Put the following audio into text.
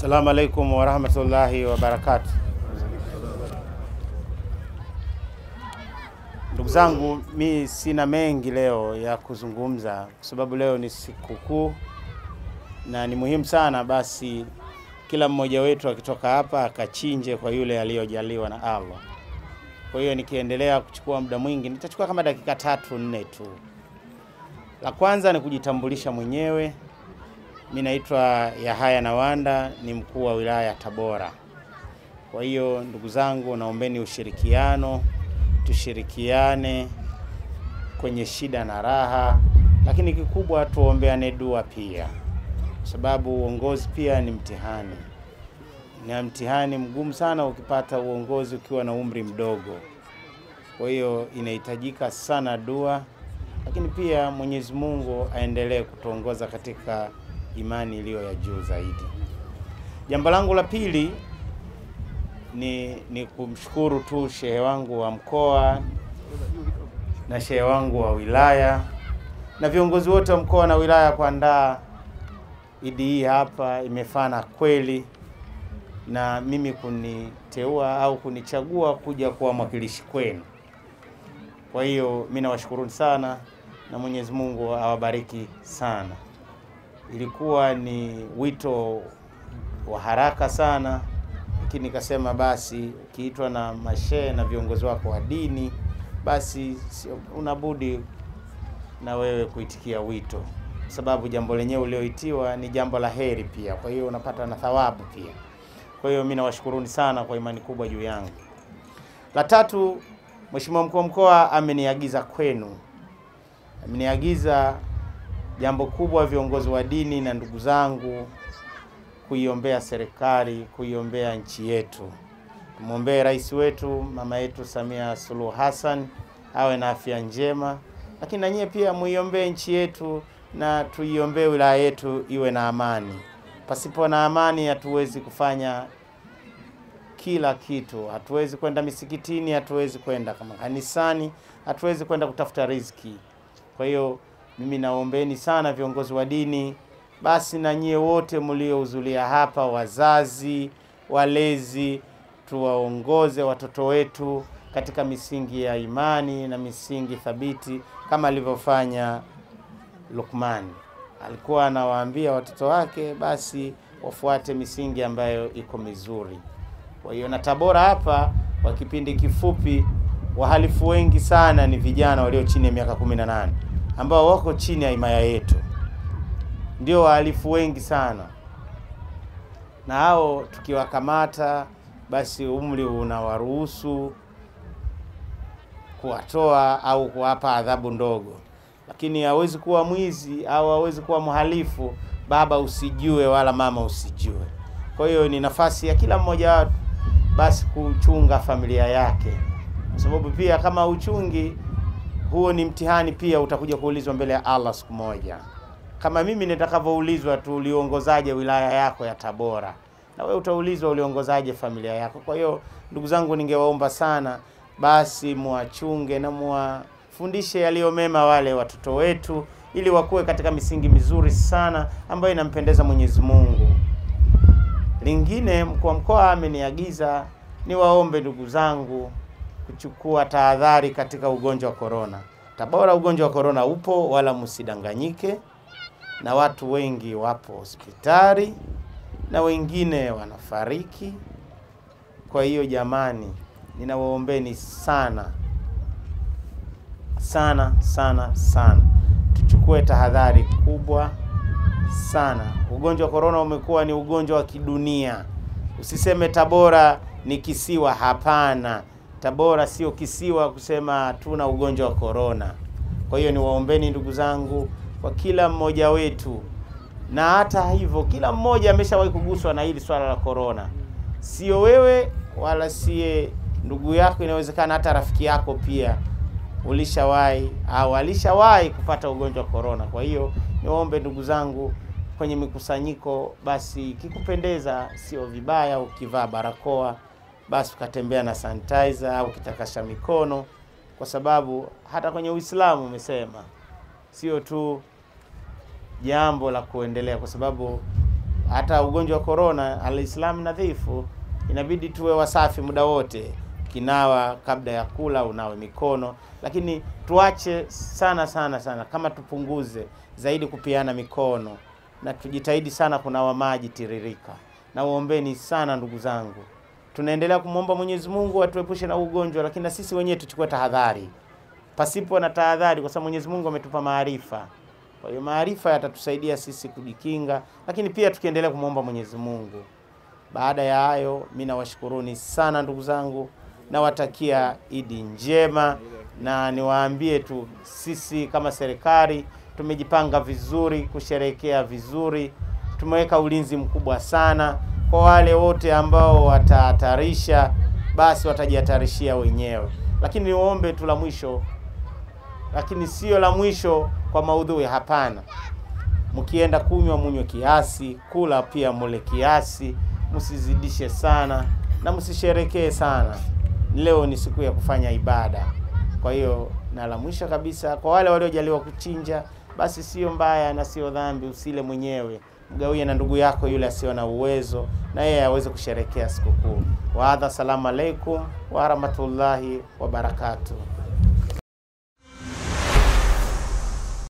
Assalamu alaikum wa rahmatullahi wa barakatuh. Ndugu zangu, mi sina mengi leo ya kuzungumza kwa sababu leo ni sikukuu na ni muhimu sana basi kila mmoja wetu akitoka hapa akachinje kwa yule aliyojaliwa na Allah. Kwa hiyo nikiendelea kuchukua muda mwingi nitachukua kama dakika 3-4 tu. La kwanza ni kujitambulisha mwenyewe. Mimi naitwa Yahaya Nawanda, ni mkuu wa wilaya ya Tabora. Kwa hiyo ndugu zangu, naombeni ushirikiano, tushirikiane kwenye shida na raha, lakini kikubwa tuombeane dua pia. Kwa sababu uongozi pia ni mtihani. Ni mtihani mgumu sana ukipata uongozi ukiwa na umri mdogo. Kwa hiyo inahitajika sana dua, lakini pia Mwenyezi Mungu aendelee kutuongoza katika imani iliyo ya juu zaidi. Jambo langu la pili ni kumshukuru tu shehe wangu wa mkoa na shehe wangu wa wilaya na viongozi wote wa mkoa na wilaya kuandaa Idi hii hapa. Imefana kweli na mimi kuniteua au kunichagua kuja kuwa mwakilishi kwenu. Kwa hiyo mimi nawashukuru sana na Mwenyezi Mungu awabariki sana. Ilikuwa ni wito wa haraka sana, lakini nikasema basi ukiitwa na mashehe na viongozi wako wa dini, basi unabudi na wewe kuitikia wito, sababu jambo lenyewe ulioitiwa ni jambo la heri pia. Kwa hiyo unapata na thawabu pia. Kwa hiyo mimi nawashukuruni sana kwa imani kubwa juu yangu. La tatu, Mheshimiwa Mkuu wa Mkoa ameniagiza kwenu. Ameniagiza jambo kubwa, viongozi wa dini na ndugu zangu, kuiombea serikali, kuiombea nchi yetu. Tumuombee rais wetu, mama yetu Samia Suluhu Hassan, awe na afya njema. Lakini na nyie pia muiombee nchi yetu na tuiombee wilaya yetu iwe na amani. Pasipo na amani hatuwezi kufanya kila kitu. Hatuwezi kwenda misikitini, hatuwezi kwenda kama kanisani, hatuwezi kwenda kutafuta riziki. Kwa hiyo mimi naombeni sana viongozi wa dini, basi na nyie wote mliohudhuria hapa, wazazi, walezi, tuwaongoze watoto wetu katika misingi ya imani na misingi thabiti kama alivyofanya Luqman. Alikuwa anawaambia watoto wake basi wafuate misingi ambayo iko mizuri. Kwa hiyo na Tabora hapa kwa kipindi kifupi, wahalifu wengi sana ni vijana walio chini ya miaka 18 ambao wako chini ya himaya yetu. Ndio wahalifu wengi sana. Na hao tukiwakamata basi umri unawaruhusu kuwatoa au kuwapa adhabu ndogo. Lakini hawezi kuwa mwizi au hawezi kuwa mhalifu baba usijue wala mama usijue. Kwa hiyo ni nafasi ya kila mmoja wao basi kuchunga familia yake. Kwa sababu pia kama uchungi, huo ni mtihani pia, utakuja kuulizwa mbele ya Allah siku moja. Kama mimi nitakavyoulizwa tu uliongozaje wilaya yako ya Tabora, na wewe utaulizwa uliongozaje familia yako. Kwa hiyo ndugu zangu, ningewaomba sana basi muachunge na muwafundishe yaliyo mema wale watoto wetu, ili wakuwe katika misingi mizuri sana ambayo inampendeza Mwenyezi Mungu. Lingine, mkuu wa mkoa ameniagiza niwaombe ndugu zangu kuchukua tahadhari katika ugonjwa wa corona. Tabora ugonjwa wa corona upo, wala msidanganyike, na watu wengi wapo hospitali na wengine wanafariki. Kwa hiyo jamani, ninawaombeni sana sana sana sana, tuchukue tahadhari kubwa sana. Ugonjwa wa corona umekuwa ni ugonjwa wa kidunia. Usiseme Tabora ni kisiwa, hapana. Tabora sio kisiwa kusema hatuna ugonjwa wa corona. Kwa hiyo niwaombeni ndugu zangu kwa kila mmoja wetu, na hata hivyo kila mmoja ameshawahi kuguswa na hili swala la corona. Sio wewe wala sie ndugu yako, inawezekana hata rafiki yako pia ulishawahi au alishawahi kupata ugonjwa wa corona. Kwa hiyo niwaombe ndugu zangu, kwenye mikusanyiko basi kikupendeza, sio vibaya ukivaa barakoa, basi ukatembea na sanitizer au kitakasha mikono, kwa sababu hata kwenye Uislamu umesema sio tu jambo la kuendelea, kwa sababu hata ugonjwa wa corona, alislam nadhifu, inabidi tuwe wasafi muda wote. Kinawa kabla ya kula, unawe mikono, lakini tuache sana kama tupunguze zaidi kupiana mikono, na tujitahidi sana kunawa maji tiririka. Na uombeni sana ndugu zangu, tunaendelea kumwomba Mwenyezi Mungu atuepushe na ugonjwa, lakini na sisi wenyewe tuchukue tahadhari. Pasipo na tahadhari, kwa sababu Mwenyezi Mungu ametupa maarifa. Kwa hiyo maarifa yatatusaidia sisi kujikinga, lakini pia tukiendelea kumwomba Mwenyezi Mungu. Baada ya hayo, mimi nawashukuruni sana ndugu zangu, nawatakia Idi njema, na niwaambie tu sisi kama serikali tumejipanga vizuri kusherehekea vizuri. Tumeweka ulinzi mkubwa sana. Kwa wale wote ambao watahatarisha, basi watajihatarishia wenyewe. Lakini niombe tu la mwisho, lakini sio la mwisho kwa maudhui, hapana. Mkienda kunywa munywe kiasi, kula pia mule kiasi, msizidishe sana na msisherekee sana. Leo ni siku ya kufanya ibada. Kwa hiyo na la mwisho kabisa, kwa wale waliojaliwa kuchinja, basi sio mbaya na sio dhambi, usile mwenyewe, mgawie na ndugu yako yule asio na uwezo, na yeye aweze kusherekea sikukuu. Wa hadha, salamu alaikum wa rahmatullahi wa barakatuh.